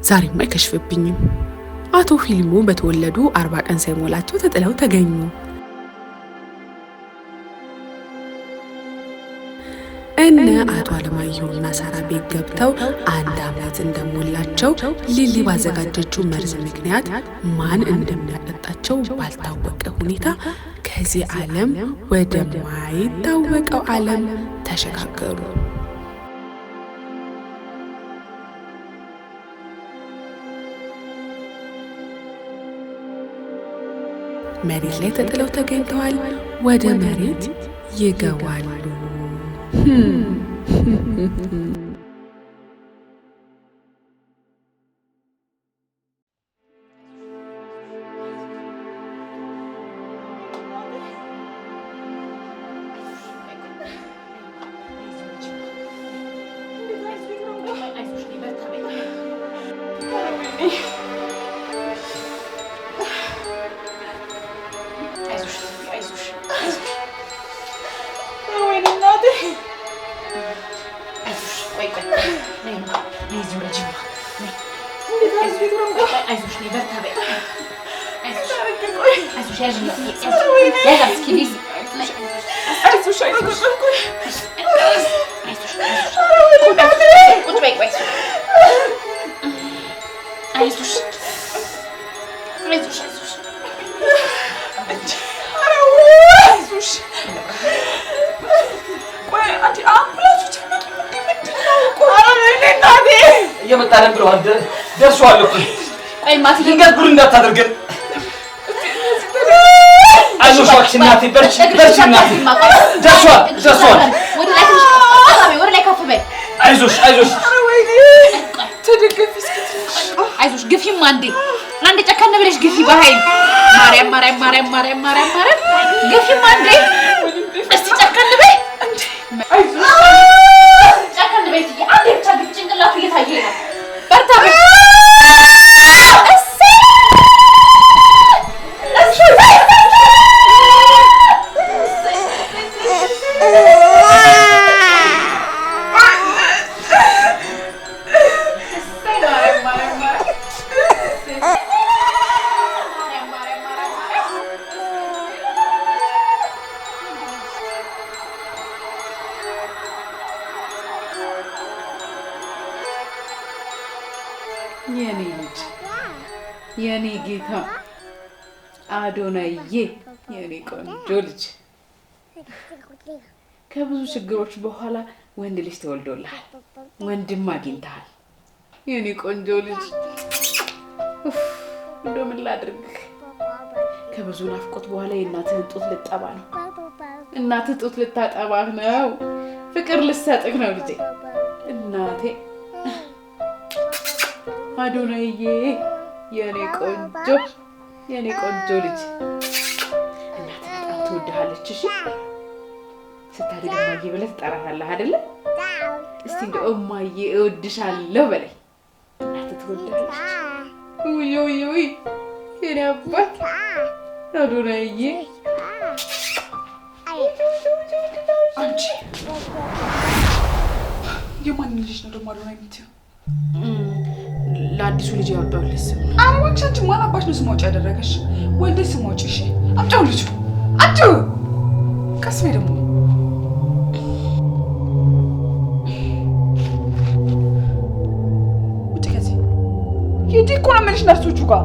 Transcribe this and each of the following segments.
ዛሬም አይከሽፍብኝም። አቶ ፊልሙ በተወለዱ 40 ቀን ሳይሞላቸው ተጥለው ተገኙ። እነ አቶ አለማየሁና ሳራ ቤት ገብተው 1 ዓመት እንደሞላቸው ሊሊ ባዘጋጀችው መርዝ ምክንያት ማን እንደሚያጠጣቸው ባልታወቀ ሁኔታ ከዚህ ዓለም ወደማይታወቀው ዓለም ተሸጋገሩ። መሬት ላይ ተጥለው ተገኝተዋል። ወደ መሬት ይገባሉ። የመጣለን ብለዋል። ደርሷል እኮ አይ ማቲ ይገርጉር እንዳታደርገን። አይዞሽ እባክሽ እናቴ በርቺ እናቴ። ደርሷል። ወደ ላይ ከፍ በይ። አይዞሽ ተደገፊ እስኪ ትንሽ። አይዞሽ ግፊም አንዴ ጨከን ብለሽ ግፊ በኃይል ማርያም ግፊም አንዴ እስቲ ጨከን በይ። አይዞሽ ጨከን በይ። አንዴ ብቻ ግፊ። ጭንቅላቱ እየታየ ነው። በርታ በይ። የኔ ጌታ አዶናዬ የኔ ቆንጆ ልጅ ከብዙ ችግሮች በኋላ ወንድ ልጅ ተወልዶልሃል። ወንድም አግኝተሃል። የኔ ቆንጆ ልጅ እንደው ምን ላድርግ? ከብዙ ናፍቆት በኋላ የእናትህን ጡት ልጠባ ነው። እናትህ ጡት ልታጠባህ ነው። ፍቅር ልሰጥህ ነው ልጄ። እናቴ አዶናዬ የኔ ቆንጆ ልጅ እናትህ በጣም ትወድሃለች። እሺ ስታድግ እማዬ ብለህ ትጠራታለህ አይደለ? እስቲ እንደው እማዬ እወድሻለሁ በለኝ። እናትህ ትወድሃለች። ውይ የኔ አባት አዶናዬ። አንቺ የማን ልጅ ነው ደግሞ አዶናይ የምትይው? ለአዲሱ ልጅ ያወጣሁልሽ ስም። አረባክሽ አንቺ ማን አባሽ ነው ስም አውጪ ያደረገሽ? ወልደሽ ስም አውጪ። እሺ አምጪው ልጁ አምጪው። ቀስ በይ ደግሞ ውጪ ከዚህ ሂጂ እኮ ነው የምልሽ ነርሶቹ ጋር።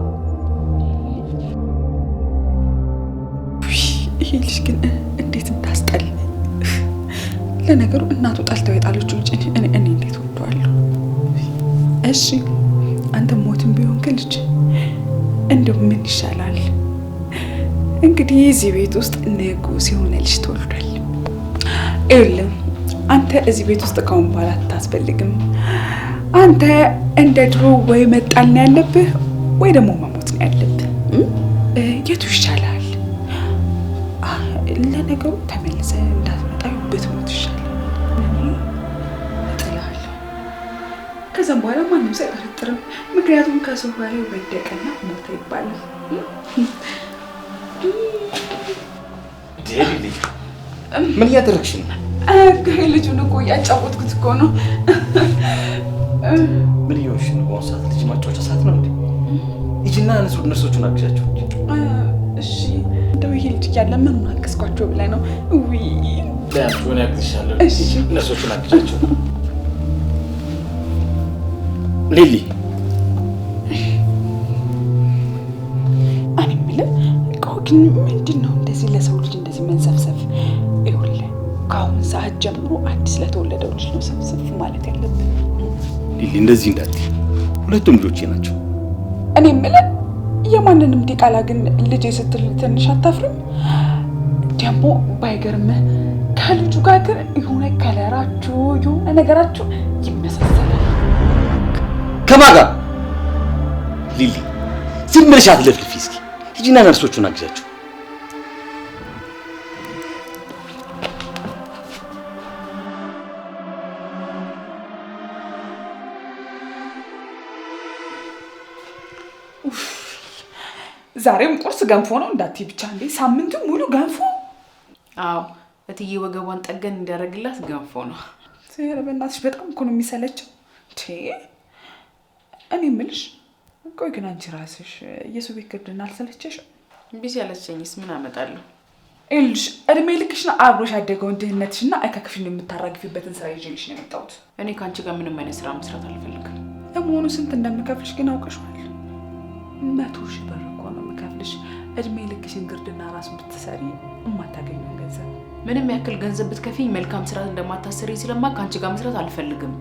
ይሄ ልጅ ግን እንዴት እንዳስጠላ። ለነገሩ እናቱ ጣልተው የጣለችው ልጅ እኔ እንዴት ወደዋለሁ። እሺ አንተ ሞትም ቢሆን ልጅ እንደው ምን ይሻላል እንግዲህ እዚህ ቤት ውስጥ ንጉስ የሆነ ልጅ ተወልዷል። ይኸውልህ አንተ እዚህ ቤት ውስጥ ካሁን በኋላ አታስፈልግም። አንተ እንደ ድሮ ወይ መጣል ነው ያለብህ ወይ ደግሞ መሞት ነው ያለብህ። የቱ ይሻላል? ለነገሩ ተመልሰህ እንዳትመጣ ብትሞት ይሻላል። እጥልሃለሁ። ከዛም በኋላ ማንም ሰው አይጠረጥርም። ምክንያቱም ከሰው ጋር ወደቀና ሞተ ይባላል። ዴሊ ምን እያደረግሽ ነው? ልጁን እኮ እያጫወትኩት እኮ ነው። ምን ይሆንሽ ነው? በአሁኑ ሰዓት ልጅ ማጫወት ሂጂና እነርሶቹን አግዣቸው። እሺ እንደው ይሄ ልጅ እያለ ምኑን አገዝኳቸው ብለህ ነው? ውይ ለያችሁ እኔ አግዝሻለሁ። እሺ እነርሶቹን አግዣቸው። ሊሊ እኔ የምልህ ግን ምንድን ነው እንደዚህ ለሰው ልጅ እንደዚህ መንሰፍሰፍ? ይኸውልህ ከአሁን ሰዓት ጀምሮ አዲስ ለተወለደው ልጅ ነው ሰፍሰፍ ማለት ያለብን። ሊሊ እንደዚህ እንዳትዪ፣ ሁለቱም ልጆቼ ናቸው። እኔ የምልህ የማንንም ዲቃላ ግን ልጄ ስትል ትንሽ አታፍርም? ደግሞ ባይገርምህ ከልጁ ጋር ግን የሆነ ከለራችሁ የሆነ ነገራችሁ ይመሳሰላል። ከማን ጋር? ሊሊ ዝም ብለሽ አትለፍልፊ። እስኪ ሂጂና ነርሶቹን አግዣቸው። ዛሬም ቁርስ ገንፎ ነው እንዳትዪ ብቻ። እንዴ ሳምንቱ ሙሉ ገንፎ? አዎ እትዬ ወገቧን ጠገን እንዲያደርግላት ገንፎ ነው። ኧረ በእናትሽ በጣም እኮ ነው የሚሰለቸው። እኔ የምልሽ ቆይ ግን አንቺ ራስሽ የሰው ቤት ግርድና አልሰለቸሽም? ቢሰለቸኝስ ምን አመጣለሁ? ይኸውልሽ እድሜ ልክሽን አብሮሽ ያደገውን ድህነትሽና እከክሽን የምታራግፊበትን ስራ ይዤልሽ ነው የመጣሁት። እኔ ከአንቺ ጋር ምንም አይነት ስራ መስራት አልፈልግም። ለመሆኑ ስንት እንደምከፍልሽ ግን አውቀሽዋል? 100,000 ብር እኮ ነው የምከፍልሽ። እድሜ ልክሽን ግርድና ራሱ ብትሰሪ የማታገኘውን ገንዘብ። ምንም ያክል ገንዘብ ብትከፊኝ መልካም ስራ እንደማታሰሪ ስለማውቅ ከአንቺ ጋር መስራት አልፈልግም።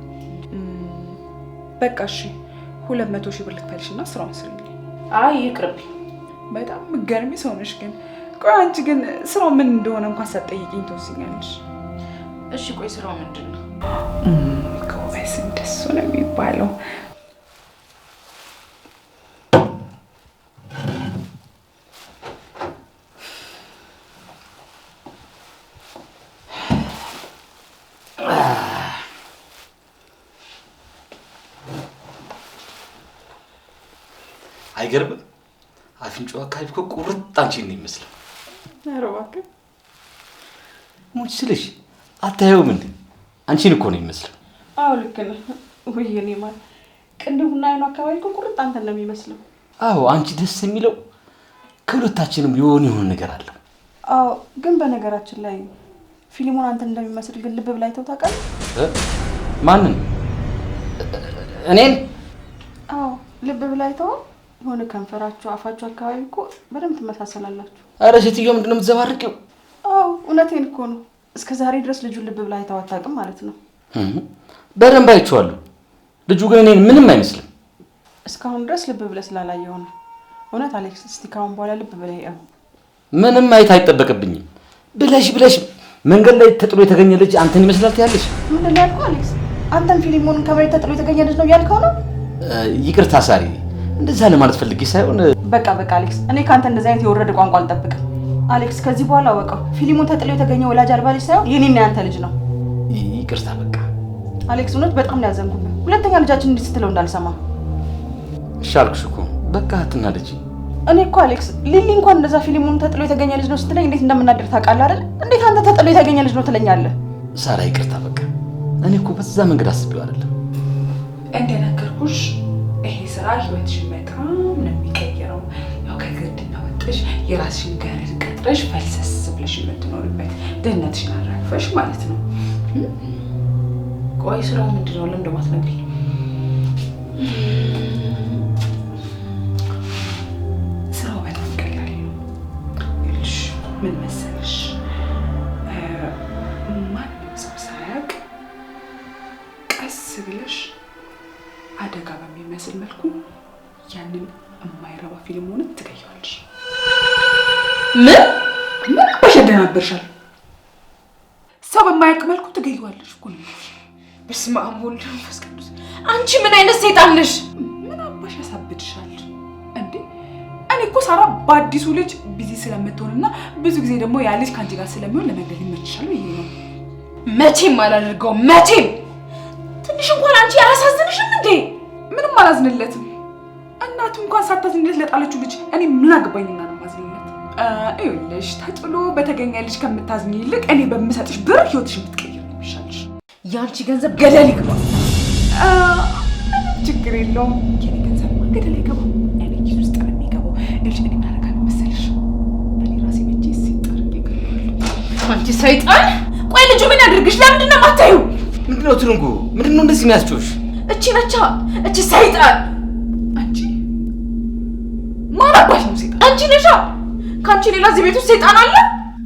በቃ እሺ 200,000 ብር ልክፈልሽና ስራውን ስሪልኝ። አይ ይቅርብኝ። በጣም የምትገርሚ ሰው ነሽ ግን። ቆይ አንቺ ግን ስራው ምን እንደሆነ እንኳን ሳትጠይቂኝ ትወስኛለሽ? እሺ ቆይ ስራው ምንድን ነው? ጎበዝ፣ እንደሱ ነው የሚባለው። አይገርምም? አፍንጫው አካባቢ እኮ ቁርጥ አንቺን ነው የሚመስለው። ኧረ እባክህ ሙች ስልሽ አታየውም እንዴ? አንቺን እኮ ነው የሚመስለው። አዎ ልክ ነህ። ወይ እኔ ማለት ቅንድቡና አይኑ አካባቢ እኮ ቁርጥ አንተን ነው የሚመስለው። አዎ አንቺ ደስ የሚለው ከሁለታችንም የሆነ ነገር አለው። አዎ ግን በነገራችን ላይ ፊልሙን አንተን እንደሚመስል ግን ልብ ብላ አይተው ታውቃለህ? ማንን? እኔን? አዎ ልብ ብላ አይተው የሆነ ከንፈራችሁ አፋችሁ አካባቢ እኮ በደንብ ትመሳሰላላችሁ። አረ ሴትዮ ምንድን ነው የምትዘባርቂው? አዎ እውነቴን እኮ ነው። እስከ ዛሬ ድረስ ልጁን ልብ ብላ አይተው አታውቅም ማለት ነው። በደንብ አይቼዋለሁ። ልጁ ግን እኔን ምንም አይመስልም። እስካሁን ድረስ ልብ ብለህ ስላላየው ነው። እውነት አሌክስ፣ እስቲ ካሁን በኋላ ልብ ብለህ ይኸው። ምንም ማየት አይጠበቅብኝም። ብለሽ መንገድ ላይ ተጥሎ የተገኘ ልጅ አንተን ይመስላል ትያለሽ? ምንድን ነው ያልከው አሌክስ? አንተን ፊልሙን ከመሬት ተጥሎ የተገኘ ልጅ ነው ያልከው ነው? ይቅርታ ሳሪ፣ እንደዛ ለማለት ፈልጌ ሳይሆን። በቃ አሌክስ፣ እኔ ካንተ እንደዚህ አይነት የወረደ ቋንቋ አልጠብቅም። አሌክስ ከዚህ በኋላ አወቀው ፊልሙን ተጥሎ የተገኘ ወላጅ አልባ ልጅ ሳይሆን የኔና ያንተ ልጅ ነው። ይቅርታ በቃ አሌክስ፣ እውነት በጣም ነው ያዘንኩብህ። ሁለተኛ ልጃችን እንዲህ ስትለው እንዳልሰማ። እሺ አልኩሽ እኮ በቃ አትናደጂ። እኔ እኮ አሌክስ ሊሊ እንኳን እንደዛ ፊልሙን ተጥሎ የተገኘ ልጅ ነው ስትለኝ እንዴት እንደምናደር ታውቃለህ አይደል? እንዴት አንተ ተጥሎ የተገኘ ልጅ ነው ትለኛለህ? ሳራ ይቅርታ በቃ እኔ እኮ በዛ መንገድ አስቤው አይደለም። እንደነገርኩሽ ይሄ ስራ ህይወትሽን በጣም ነው የሚቀይረው። ያው ከግርድና ወጥሽ የራስሽን ገረድ ቀጥረሽ ፈልሰስ ብለሽ የምትኖርበት ድህነትሽን አራግፈሽ ማለት ነው። ቆይ ስራው ምንድን ነው? ለምን ደግሞ አትነግሪኝ? ስራው በጣም ቀላል ነው። ይኸውልሽ ምን መሰለሽ፣ ማንም ሰው ሳያውቅ ቀስ ብለሽ አደጋ በሚመስል መልኩ ያንን የማይረባ ፊልም ሆነ ትገኘዋለሽ። ምን ያደናበርሻል? ሰው በማያውቅ መልኩ ትገኘዋለሽ እኮ ነው። በስመ አብ ወወልድ ወመንፈስ ቅዱስ። አንቺ ምን አይነት ሰይጣን ነሽ? ምን አባሽ ያሳብድሻል እንዴ? እኔ እኮ ሳራ በአዲሱ ልጅ ቢዚ ስለምትሆንና ብዙ ጊዜ ደግሞ ያ ልጅ ከአንቺ ጋር ስለሚሆን ለመንገድ ይመችሻል ብዬ ነው። መቼም አላደርገውም መቼም። ትንሽ እንኳን አንቺ አያሳዝንሽም እንዴ? ምንም አላዝንለትም። እናቱ እንኳን ሳታዝንለት ለጣለችው ልጅ እኔ ምን አገባኝና ነው ማዝንለት? ይኸውልሽ ተጥሎ በተገኘ ልጅ ከምታዝኝ ይልቅ እኔ በምሰጥሽ ብር ህይወትሽን ብትቀይር ነው የሚሻልሽ። የአንቺ ገንዘብ ገደል ይግባ። ችግር የለውም። የኔ ገንዘብ ገደል አይገባም። እኔ ኪስ ውስጥ ነው አንቺ ሰይጣን! ቆይ ልጁ ምን ያድርግሽ? ለምንድን ነው የማታዩ? ምንድነው ትርንጎ? ምንድነው እንደዚህ የሚያስጮሽ? እቺ ነቻ እቺ ሰይጣን! አንቺ ማን አባሽ ነው ሰይጣን? አንቺ ነሻ። ካንቺ ሌላ እዚህ ቤት ውስጥ ሰይጣን አለ?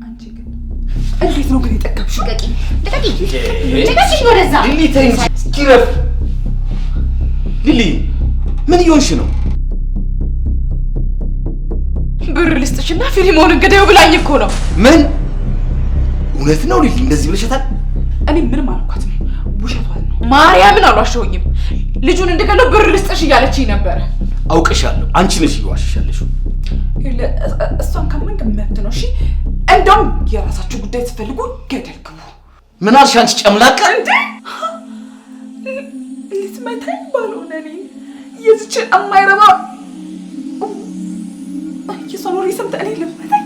አንቺ ግን እንዴት ነው ግን የጠገብሽው? ልቀቂ ወደዛ። ሊሊ ተይ እንጂ እስኪ ረፍ። ሊሊ ምን እየሆንሽ ነው? ብር ልስጥሽና ፊልሙን ገደዩ ብላኝ እኮ ነው። ምን? እውነት ነው ሊሊ እንደዚህ ብለሻታል? እኔ ምንም አልኳትም፣ ውሸቷን ነው። ማርያምን አልዋሸሁኝም። ልጁን እንደገለው ብር ልስጥሽ እያለችኝ ነበረ። አውቅሻለሁ። አንቺ ነሽ እየዋሸሻለሽ። እሷን ካመንክ መብት ነው። እሺ እንደውም የራሳችሁ ጉዳይ ስትፈልጉ ገደል ግቡ። ምን አልሽ አንቺ ጨምላቃ? እንዴ ልትመታኝ ባልሆነ እኔ የዚችን የማይረባ የሷን ወሬ ሰምተህ እኔ ልትመታኝ?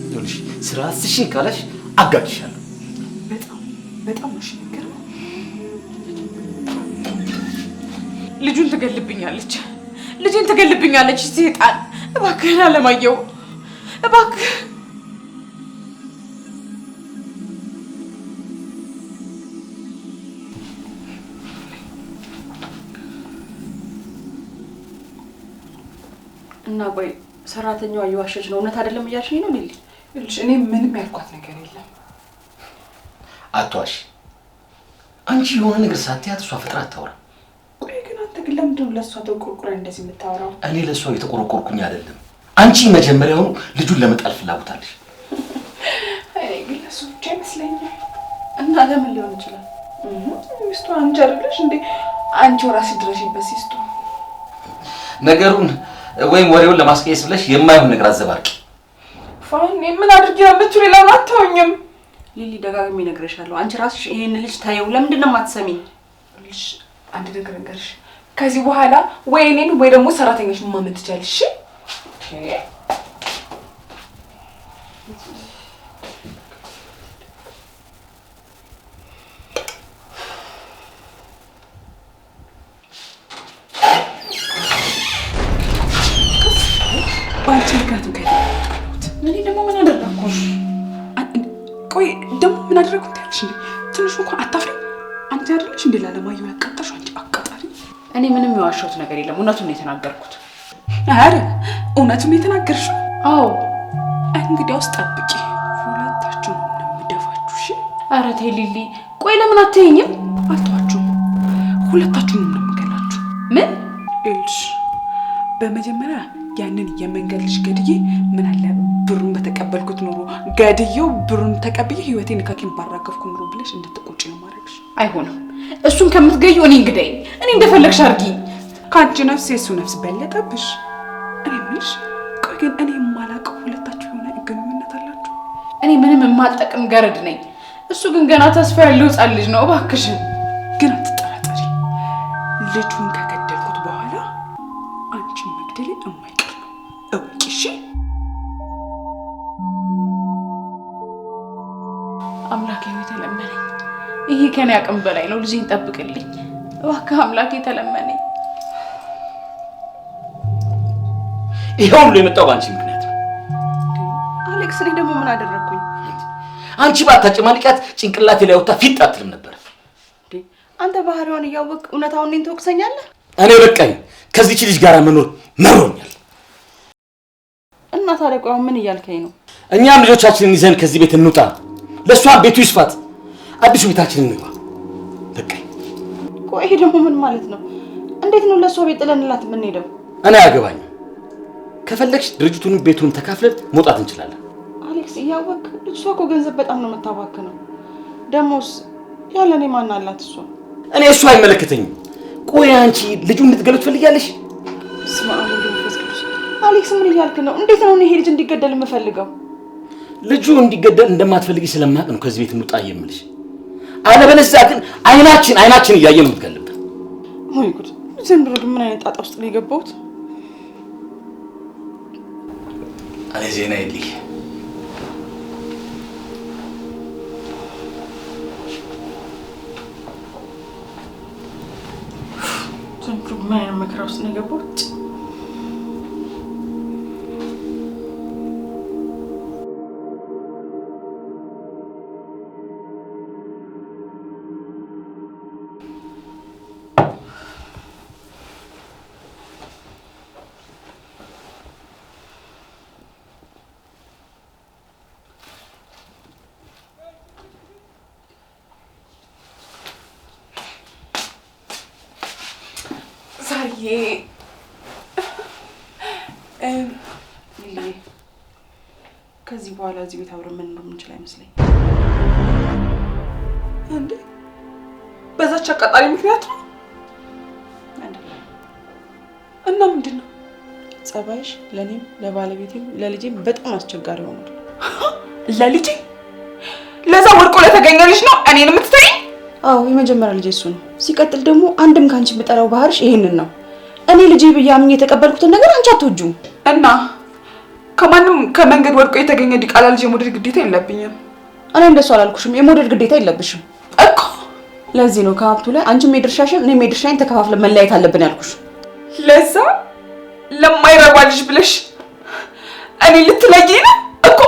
ይኸውልሽ ስራሽን ካላሽ አጋጭሻለሁ። በጣም ነው ነገር ነው። ልጁን ትገልብኛለች፣ ልጄን ትገልብኛለች። ሰይጣን! እባክህን አለማየሁ፣ እባክህ እና ቆይ ሰራተኛዋ እየዋሸች ነው? እውነት አይደለም እያልሽኝ ነው ሊሊ? ይኸውልሽ እኔ ምንም ያልኳት ነገር የለም። አትዋሽ። አንቺ የሆነ ነገር ሳትያት እሷ ፍጥራ አታወራ። ቆይ ግን አንተ ግን ለምንድን ነው ለእሷ ተቆርቁረህ እንደዚህ የምታወራው? እኔ ለእሷ የተቆረቆርኩኝ አይደለም። አንቺ መጀመሪያውኑ ልጁን ለመጣል ፍላጎት አለሽ። እኔ ግን ለእሱ ብቻ ይመስለኛል። እና ለምን ሊሆን ይችላል? ሚስቱ አንቺ አይደለሽ እንዴ? አንቺው ራስሽ ድረሽበት ሲስቱ ነገሩን ወይም ወሬውን ለማስቀየስ ብለሽ የማይሆን ነገር አዘባርቂ። ፋኒ ምን አድርጌ ነው የምትሉ? ሌላውን አታውኝም። ሊሊ ደጋግሜ እነግርሻለሁ። አንቺ ራስሽ ይሄን ልጅ ታየው። ለምንድን ነው የማትሰሚኝ? ልጅ አንድ ነገር እንገርሽ፣ ከዚህ በኋላ ወይ እኔን ወይ ደግሞ ሰራተኞች ማመን ትችያለሽ። እሺ ባንቺ ምክንያቱም ከይተውት እኔ ደግሞ ምን አደረኩ? ቆይ ደግሞ ምን አደረኩት ያልሽ እንዴ? ትንሽ እንኳን አታፍሪ? አንቺ አይደለሽ እንዴ ላለማየሁ ያቃጣሽው? አንቺ አቃጣሪ። እኔ ምንም የዋሸሁት ነገር የለም። እውነቱን ነው የተናገርኩት። አረ እውነቱን ነው የተናገርሽው? አዎ። እንግዲያውስ ጠብቂ፣ ሁለታችሁም ነው የምደፋችሁ። እሺ? አረ ተይ ሊሊ፣ ቆይ ለምን አትይኝም? አልተዋችሁም፣ ሁለታችሁም ነው የምገላችሁ። ምን እልሽ? በመጀመሪያ ያንን የመንገድ ልጅ ገድዬ ምን አለ ብሩን በተቀበልኩት ኑሮ ገድዬው ብሩን ተቀብዬ ህይወቴን ካኪን ባራገፍኩ ኑሮ ብለሽ እንድትቆጪ ነው ማድረግሽ። አይሆንም። እሱን ከምትገዩ እኔ እንግዳይ፣ እኔ እንደፈለግሽ አድርጊኝ። ከአንቺ ነፍስ የእሱ ነፍስ በለጠብሽ። እኔ የምልሽ ቆይ ግን እኔ የማላውቀው ሁለታችሁ የሆነ ግንኙነት አላችሁ? እኔ ምንም የማልጠቅም ገረድ ነኝ። እሱ ግን ገና ተስፋ ያለው ህፃን ልጅ ነው። እባክሽን ግን አትጠራጠሪ፣ ልጁን ከገደልኩት በኋላ አንቺን መግደሌ የማይቀር ነው። እወቂ። እሺ? አምላኬ ሆይ ተለመነኝ። ይሄ ከኔ አቅም በላይ ነው። ልጄን ጠብቅልኝ እባክህ አምላኬ ተለመነኝ። ይሄው ሁሉ የመጣው ባንቺ ምክንያት ነው። አሌክስ፣ እኔ ደግሞ ምን አደረኩኝ? አንቺ ባታጨማልቂያት ጭንቅላቴ ላይ ወጣ ፊት አትልም ነበር። አንተ ባህሪዋን እያወቅ እውነታውን እኔን ትወቅሰኛለህ? እኔ በቃኝ። ከዚህች ልጅ ጋር መኖር መሮኛል። እና ታዲያ ቆይ ምን እያልከኝ ነው? እኛም ልጆቻችንን ይዘን ከዚህ ቤት እንውጣ። ለሷ ቤቱ ይስፋት፣ አዲሱ ቤታችንን እንግባ። በቃኝ። ቆይ ይሄ ደግሞ ምን ማለት ነው? እንዴት ነው ለሷ ቤት ጥለንላት የምንሄደው? እኔ አያገባኝም። ከፈለግሽ ድርጅቱንም ቤቱንም ተካፍለን መውጣት እንችላለን። አሌክስ፣ እያወቅ ልጅቷ እኮ ገንዘብ በጣም ነው የምታባክነው። ደሞስ ያለ እኔ ማን አላት እሷ? እኔ እሱ አይመለከተኝም። ቆይ አንቺ ልጁ እንድትገሉ ትፈልጊያለሽ? ስማ መንፈስ ቅዱስ። አሌክስ ምን እያልክ ነው? እንዴት ነው ይሄ ልጅ እንዲገደል የምፈልገው? ልጁ እንዲገደል እንደማትፈልጊ ስለማቅ ነው ከዚህ ቤት እንውጣ የምልሽ። አለበለዚያ ግን አይናችን እያየ ነው የምትገልብን። ወይ ጉድ! ዘንድሮ ግን ምን አይነት ጣጣ ውስጥ ነው የገባሁት? እኔ ዜና የለኝ። ዘንድሮ ምን አይነት መከራ ውስጥ ነው የገባሁት? ሳርዬ ከዚህ በኋላ እዚህ ቤት አብረን መኖር የምንችል አይመስለኝ። እንዴ በዛች አቃጣሪ ምክንያት ነው? እና ምንድን ነው? ጸባይሽ ለእኔም ለባለቤቴም ለልጄም በጣም አስቸጋሪ ሆኗል። ለልጄ? ለዛ ወድቆ ለተገኘ ልጅ ነው እኔን የምትተኝ? አዎ የመጀመሪያ ልጄ እሱ ነው። ሲቀጥል ደግሞ አንድም ከአንቺ የምጠላው ባህርሽ ይሄንን ነው። እኔ ልጄ ብዬ አምኜ የተቀበልኩትን ነገር አንቺ አትወጂውም። እና ከማንም ከመንገድ ወድቆ የተገኘ ዲቃላ ልጅ የመውደድ ግዴታ የለብኝም። እኔ እንደሱ አላልኩሽም። የመውደድ ግዴታ የለብሽም እኮ። ለዚህ ነው ከሀብቱ ላይ አንቺም የድርሻሽን እኔም የድርሻዬን ተከፋፍለን መለያየት አለብን ያልኩሽ። ለዛ ለማይረባ ልጅ ብለሽ እኔ ልትለይኝ ነው እኮ።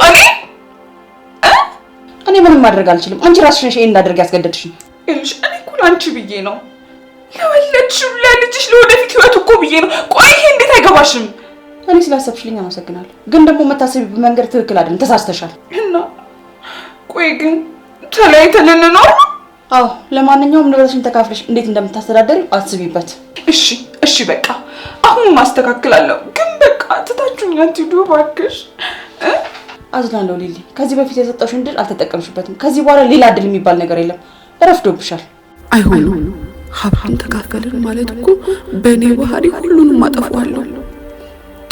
እኔ ምንም ማድረግ አልችልም። አንቺ ራስሽ ነሽ ይሄን እንዳደርግ ያስገደድሽኝ። እልሽ እኔ እኮ ለአንቺ ብዬ ነው ለወለድሽው ለልጅሽ ለወደፊት ህይወት እኮ ብዬ ነው። ቆይ ይሄ እንዴት አይገባሽም? እኔ ስላሰብሽልኝ አመሰግናለሁ፣ ግን ደግሞ የምታስቢበት መንገድ ትክክል አይደለም። ተሳስተሻል። እና ቆይ ግን ተለያይተን እንኖር? አዎ ለማንኛውም ንብረትሽን ተካፍለሽ እንዴት እንደምታስተዳደሪ አስቢበት። እሺ በቃ አሁን ማስተካከላለሁ፣ ግን በቃ ትታችሁኝ አትሂዱ እባክሽ። አዝናለሁ ሊሊ፣ ከዚህ በፊት የሰጠሽውን ድል አልተጠቀምሽበትም። ከዚህ በኋላ ሌላ ድል የሚባል ነገር የለም። ረፍዶብሻል። አይሆንም። ሀብቱን ተካፈልን ማለት እኮ በእኔ ባህሪ ሁሉንም አጠፋዋለሁ።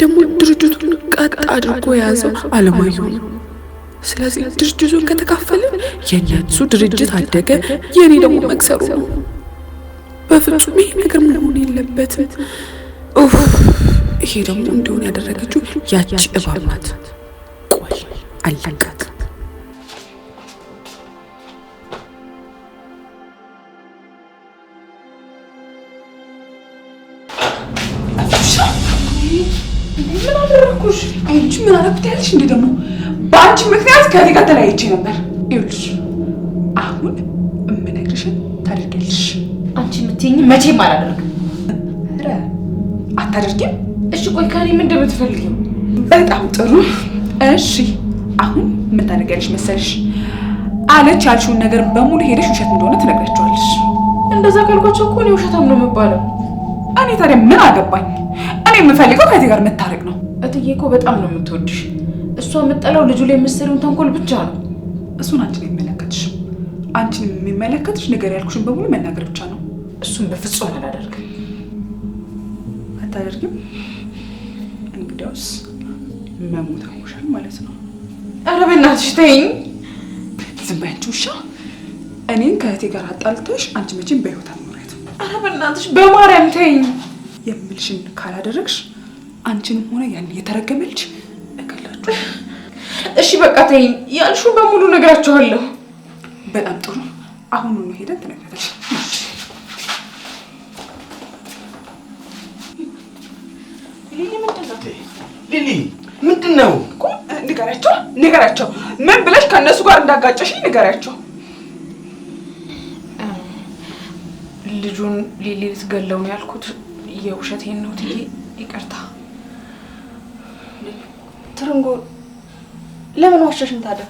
ደግሞ ድርጅቱን ቀጥ አድርጎ የያዘው አለማየሁ ነው። ስለዚህ ድርጅቱን ከተካፈልን የእሱ ድርጅት አደገ፣ የኔ ደግሞ መክሰሩ ነው። በፍጹም ይሄ ነገር መሆን የለበትም። ይሄ ደግሞ እንዲሆን ያደረገችው ያቺ እባብ ናት። ቆይ አለቃት። ምን አደረኩሽ? አንቺ ምን አረፍት ያለሽ? እንዴ ደግሞ በአንቺ ምክንያት ከኔ ጋር ተለያይቼ ነበር። ይኸውልሽ አሁን የምነግርሽን ታደርጊያለሽ። አንቺ የምትይኝ መቼም አላደርግም። ኧረ አታደርጊም? እሺ ቆይ ከኔ ምን እንደምትፈልጊው? በጣም ጥሩ። እሺ አሁን ምን ታደርጊያለሽ መሰልሽ? አለች ያልሽውን ነገር በሙሉ ሄደሽ ውሸት እንደሆነ ትነግራቸዋለሽ። እንደዛ ካልኳቸው እኮ እኔ ውሸታም ነው የምባለው። እኔ ታዲያ ምን አገባኝ? እኔ የምፈልገው ከዚህ ጋር መታረቅ ነው። እትዬ እኮ በጣም ነው የምትወድሽ። እሷ የምጠላው ልጁ ላይ የምትሰሪውን ተንኮል ብቻ ነው። እሱን አንቺን የሚመለከትሽም አንቺን የሚመለከትሽ ነገር ያልኩሽን በሙሉ መናገር ብቻ ነው። እሱን በፍጹም አላደርግም። አታደርጊም? እንግዲያውስ መሞት አውሻል ማለት ነው። ኧረ በእናትሽ ተይኝ። ዝም በይ አንቺ ውሻ። እኔን ከእህቴ ጋር አጣልተሽ አንቺ መቼም በህይወት አትኖሪያትም። ኧረ በእናትሽ በማርያም ተይኝ። የምልሽን ካላደረግሽ አንቺንም ሆነ ያን የተረገመ ልጅ እገላችሁ። እሺ በቃ ተይኝ። ያልሽውን በሙሉ ነግራችኋለሁ። በጣም ጥሩ። አሁኑኑ ሄደን ትነግራለሽ። ሊሊ ምንድን ነው? ንገሪያቸው። ምን ብለሽ ከእነሱ ጋር እንዳጋጨሽኝ ንገሪያቸው። ልጁን ሊሊ ልትገለው ነው ያልኩት የውሸቴን ነው ትዬ፣ ይቅርታ። ትርንጎ ለምን ዋሸሽን ታዲያ?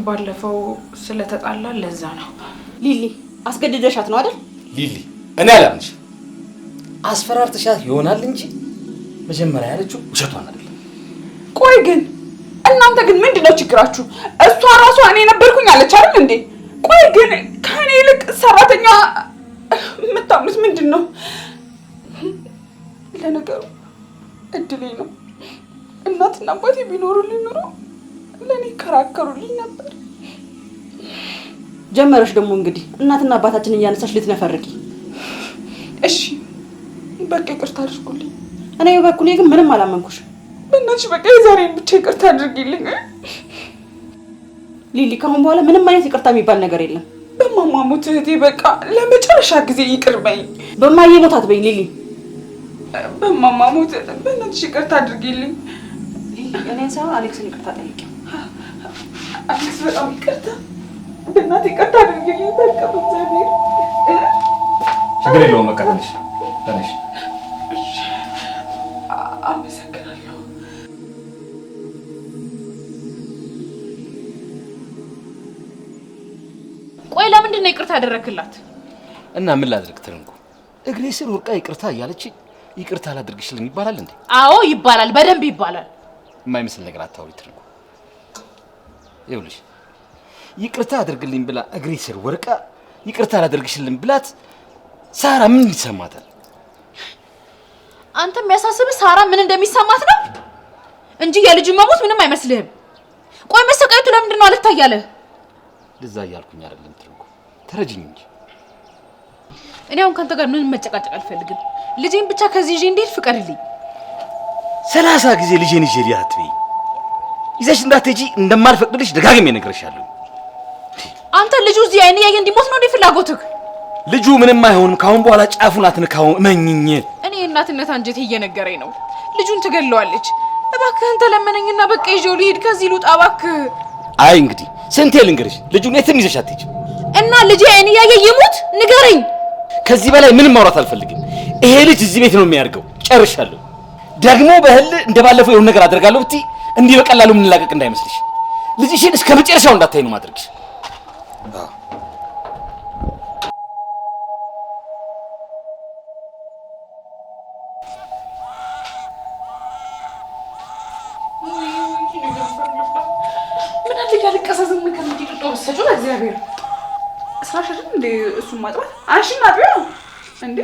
ባለፈው ስለተጣላ ለዛ ነው። ሊሊ አስገድደሻት ነው አይደል? ሊሊ እኔ አላምንሽ። አስፈራርተሻት ይሆናል እንጂ መጀመሪያ ያለችው ውሸቷን አይደለም። ቆይ ግን እናንተ ግን ምንድነው ችግራችሁ? እሷ ራሷ እኔ ነበርኩኝ አለች አይደል እንዴ? ቆይ ግን ከኔ ይልቅ ሰራተኛ የምታምኑት ምንድን ነው? ለነገሩ እድሌ ነው። እናትና አባቴ ቢኖሩልኝ ኑሮ ለእኔ ይከራከሩልኝ ነበር። ጀመረሽ ደግሞ እንግዲህ እናትና አባታችንን እያነሳሽ ልትነፈርቂ። እሺ በቃ ይቅርታ አድርጉልኝ። እኔ በበኩሌ ግን ምንም አላመንኩሽ። በእናትሽ በቃ የዛሬን ብቻ ይቅርታ አድርጊልኝ ሊሊ። ከአሁን በኋላ ምንም አይነት ይቅርታ የሚባል ነገር የለም። በማማሙት እህቴ በቃ ለመጨረሻ ጊዜ ይቅር በይኝ። በማየሞት አትበይኝ ሊሊ። በማማሙት በእናትሽ ይቅርታ አድርጊልኝ። እኔን ሳይሆን አሌክስን ይቅርታ ጠይቂ። አሌክስ በጣም ይቅርታ፣ በእናትህ ይቅርታ አድርጊልኝ። በቃ በእግዚአብሔር ችግር የለውም። በቃ ተነሽ። አመሰግናለሁ። ቆይ ለምንድን ነው ይቅርታ ያደረክላት? እና ምን ላድርግ ትርንጎ? እግሬ ስር ወርቃ ይቅርታ እያለች ይቅርታ አላደርግሽልም ይባላል እንዴ? አዎ ይባላል፣ በደንብ ይባላል። የማይመስል ነገር አታውሪ ትርጉ። ይኸውልሽ ይቅርታ አድርግልኝ ብላ እግሬ ስር ወርቃ ይቅርታ አላደርግሽልም ብላት ሳራ ምን ይሰማታል? አንተ የሚያሳስብህ ሳራ ምን እንደሚሰማት ነው እንጂ የልጁ መሞት ምንም አይመስልህም። ቆይ መሰቃየቱ ለምንድን ነው አልታያለ? ለዛ እያልኩኝ አይደለም ትርጉ፣ ተረጅኝ እንጂ እኔ አሁን ካንተ ጋር ምንም መጨቃጨቅ አልፈልግም። ልጄን ብቻ ከዚህ ይዤ እንዴት ፍቀድልኝ። 30 ጊዜ ልጄን ይዤ ሊያ አትበይ። ይዘሽ እንዳትሄጂ እንደማልፈቅድልሽ ደጋግሜ ነግሬሻለሁ። አንተ ልጁ እዚህ አይኔ ያየ እንዲሞት ነው እንዴ ፍላጎትህ? ልጁ ምንም አይሆንም። ካሁን በኋላ ጫፉን አትነካው፣ እመኝኝ። እኔ እናትነት አንጀቴ እየነገረኝ ነው። ልጁን ትገለዋለች። እባክህን ተለመነኝና በቃ ይዤው ልሂድ፣ ከዚህ ልውጣ እባክህ። አይ እንግዲህ ስንቴ ልንገርሽ፣ ልጁን የትም ይዘሽ አትሄጂ። እና ልጄ አይኔ ያየ ይሙት ንገረኝ። ከዚህ በላይ ምንም ማውራት አልፈልግም። ይሄ ልጅ እዚህ ቤት ነው የሚያርገው። ጨርሻለሁ። ደግሞ በህል እንደባለፈው የሆነ ነገር አደርጋለሁ ብትይ እንዲህ በቀላሉ የምንላቀቅ እንዳይመስልሽ። ልጅሽን እስከ መጨረሻው እንዳታይ ነው ማድረግሽ። ምን አለ ያለቀሰ ዝም ከምትይ ጥጦ ወሰጁ ለእግዚአብሔር ስራሽ አይደል እንዴ እሱን ማጥራት? አንቺን አጥቢው ነው እንዴ?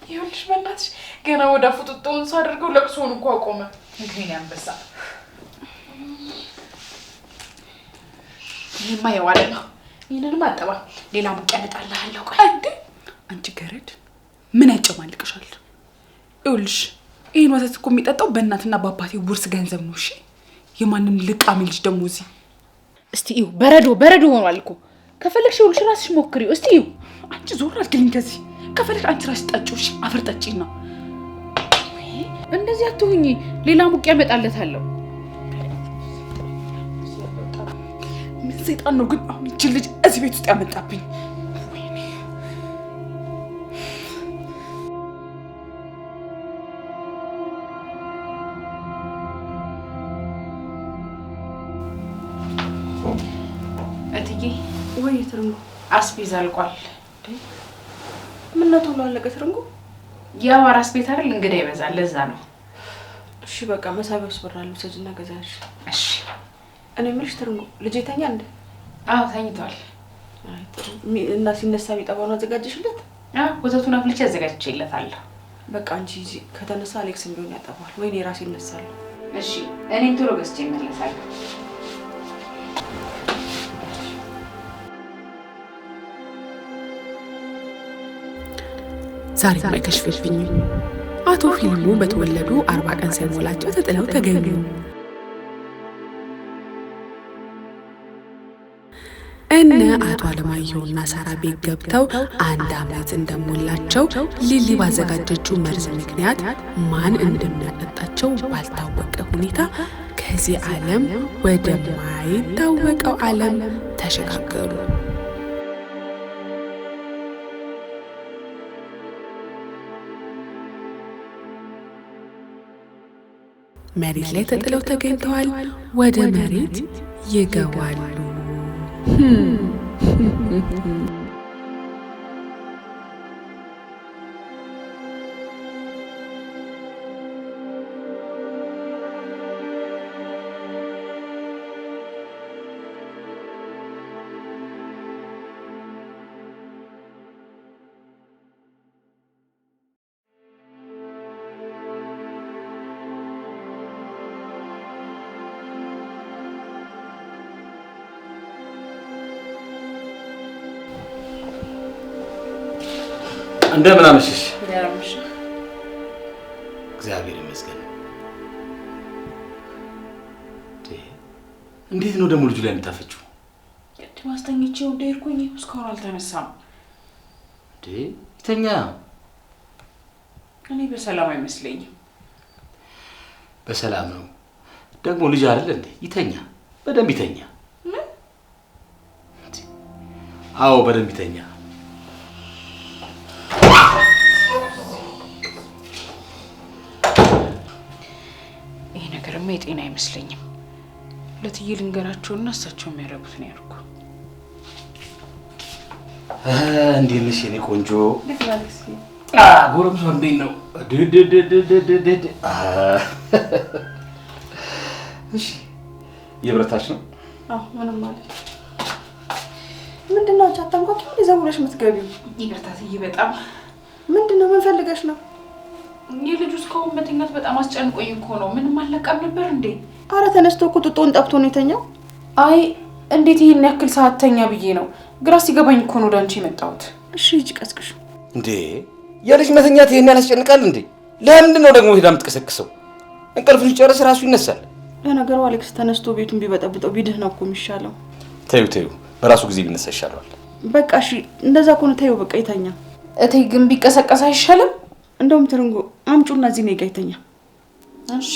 ይኸውልሽ በእናትሽ ገና ወደ ፉጥጦውን ሳደርገው ለቅሶውን እንኳን አቆመ። እንግዲህ አንበሳ ይሄማ የዋለ ነው። ይሄንንም አጠባ ሌላ ሙቅ ያመጣልሃለሁ። ቆይ እንዴ አንቺ ገረድ ምን ያጨማልቅሻል? ይኸውልሽ ይሄን ወተት እኮ የሚጠጣው በእናትና በአባቴ ውርስ ገንዘብ ነው። እሺ የማንም ልቃሚ ልጅ ደግሞ እዚህ እስቲ እዩ። በረዶ ሆኗል እኮ። ከፈለግሽ ይኸውልሽ ራስሽ ሞክሪው። እስቲ እዩ። አንቺ ዞር አትልኝ ከዚህ። ከፈለግሽ አንቺ ራስሽ ጠጪው። እሺ አፈር ጠጪና። እንደዚህ አትሁኚ። ሌላ ሙቅ ያመጣለታለሁ። ምን ሰይጣን ነው ግን አሁን እቺ ልጅ እዚህ ቤት ውስጥ ያመጣብኝ? እትዬ ወይ ትርንጎ አስቤዛ አልቋል። ምን ነው ቶሎ አለቀ ትርንጎ? ያው አራስ ቤት አይደል እንግዳ ይበዛል፣ ለዛ ነው። እሺ በቃ መሳቢያ ውስጥ ብራለሁ ሰጅና ገዛሽ። እሺ እኔ የምልሽ ትርንጎ ልጄ ተኛ እንደ? አዎ ተኝቷል። አይ እና ሲነሳ ቢጠባውን አዘጋጅሽለት? አዎ ወተቱን አፍልቼ አዘጋጅቼለታለሁ። በቃ አንቺ እዚህ ከተነሳ አሌክስም ቢሆን ያጠባል ወይ እኔ ራሴ እነሳለሁ። እሺ እኔም ቶሎ ገዝቼ እመለሳለሁ። ዛሬ አይከሽፍብኝም። አቶ ፊልሙ በተወለዱ 40 ቀን ሳይሞላቸው ተጥለው ተገኙ። እነ አቶ አለማየሁና ሳራ ቤት ገብተው 1 ዓመት እንደሞላቸው ሊሊ ባዘጋጀችው መርዝ ምክንያት ማን እንደሚያጠጣቸው ባልታወቀ ሁኔታ ከዚህ ዓለም ወደማይታወቀው ዓለም ተሸጋገሩ። መሬት ላይ ተጥለው ተገኝተዋል። ወደ መሬት ይገባሉ። እንደምን አመሸሽ? ያረምሽ እግዚአብሔር ይመስገን። እንዴት ነው ደግሞ ልጁ ላይ የምታፈችው? ማስተኝቼው እንደሄድኩኝ እስካሁን አልተነሳም። ይተኛ። እኔ በሰላም አይመስለኝም። በሰላም ነው ደግሞ ልጅ አይደል እንዴ? ይተኛ፣ በደንብ ይተኛ። አዎ በደንብ ይተኛ። ይሄ ነገርማ የጤና አይመስለኝም። ለትዬ ልንገራቸውና እሳቸው የሚያደርጉት ነው ያልኩ። እንዴት ነሽ የኔ ቆንጆ? እንዴት አሌክስ? ጎረምሷ እንዴት ነው? እሺ የብረታች ነው? አዎ ምንም ማለት ምንድነው? አታንኳኪ ዘውለሽ የምትገቢው? ይቅርታትዬ በጣም ምንድነው? ምን ፈልገሽ ነው? የልጁ እስካሁን መተኛት በጣም አስጨንቆኝ እኮ ነው። ምንም አልነቃም ነበር እንዴ? አረ ተነስቶ እኮ ጡጦን ጠብቶ ነው የተኛው። አይ እንዴት ይሄን ያክል ሰዓት ተኛ ብዬ ነው ግራ ሲገባኝ እኮ ነው ወደ አንቺ የመጣሁት። እሺ ሂጂ ቀስቅሽ። እንዴ የልጅ መተኛት ይሄን ያላስጨንቃል እንዴ? ለምንድን ነው ደግሞ ሄዳ የምትቀሰቅሰው? እንቅልፍን ሲጨርስ ራሱ ይነሳል። ለነገሩ አሌክስ ተነስቶ ቤቱን ቢበጠብጠው ቢድህ ነው እኮ የሚሻለው። ተይው በራሱ ጊዜ ቢነሳ ይሻላል። በቃ እሺ እንደዛ ከሆነ ተይው በቃ ይተኛ። እቴ ግን ቢቀሰቀስ አይሻልም? እንደውም ትርንጎ አምጩና እዚህ ነው ይተኛ። እሺ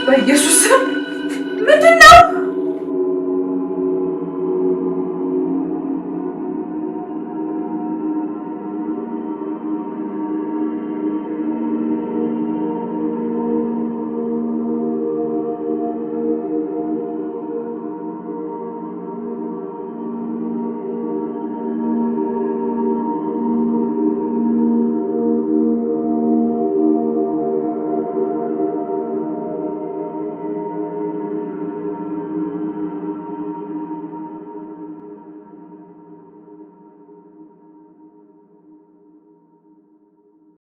በኢየሱስ